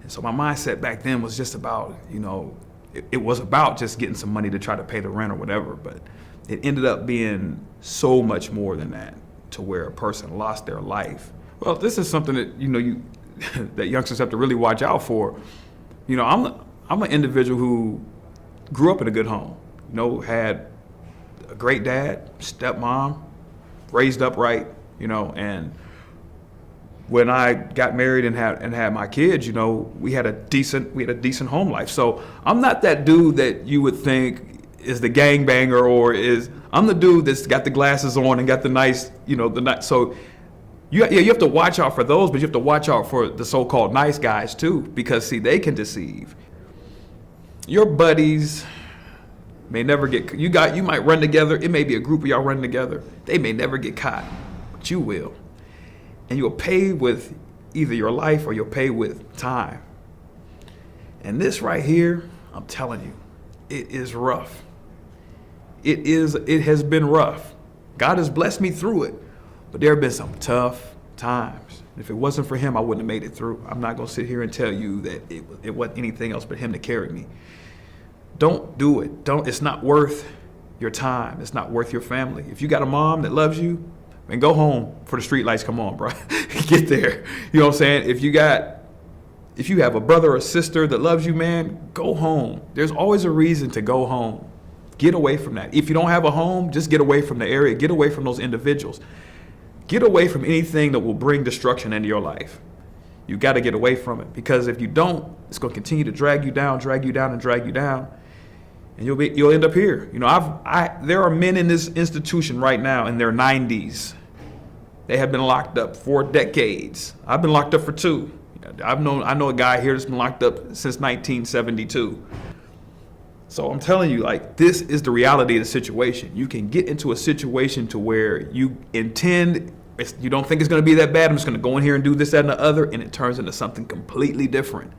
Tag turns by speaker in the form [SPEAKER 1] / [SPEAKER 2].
[SPEAKER 1] And so my mindset back then was just about, it was about just getting some money to try to pay the rent or whatever, but it ended up being so much more than that, to where a person lost their life. Well, this is something that, that youngsters have to really watch out for. I'm an individual who grew up in a good home, had a great dad, stepmom, raised up right, and when I got married and had my kids, we had a decent home life. So I'm not that dude that you would think is the gangbanger, or I'm the dude that's got the glasses on and got the nice, so you have to watch out for those, but you have to watch out for the so-called nice guys too, because see, they can deceive. Your buddies may never get, you might run together, it may be a group of y'all running together, they may never get caught, but you will. And you'll pay with either your life or you'll pay with time. And this right here, I'm telling you, it is rough. It has been rough. God has blessed me through it, but there have been some tough times. If it wasn't for him, I wouldn't have made it through. I'm not gonna sit here and tell you that it wasn't anything else but him to carry me. Don't do it. It's not worth your time. It's not worth your family. If you got a mom that loves you, man, go home before the street lights come on, bro. Get there. You know what I'm saying? If you have a brother or sister that loves you, man, go home. There's always a reason to go home. Get away from that. If you don't have a home, just get away from the area. Get away from those individuals. Get away from anything that will bring destruction into your life. You got to get away from it, because if you don't, it's going to continue to drag you down, and drag you down. And you'll end up here. There are men in this institution right now in their 90s. They have been locked up for decades. I've been locked up for 2. I know a guy here that's been locked up since 1972. So I'm telling you, this is the reality of the situation. You can get into a situation to where you don't think it's going to be that bad. I'm just going to go in here and do this, that, and the other, and it turns into something completely different.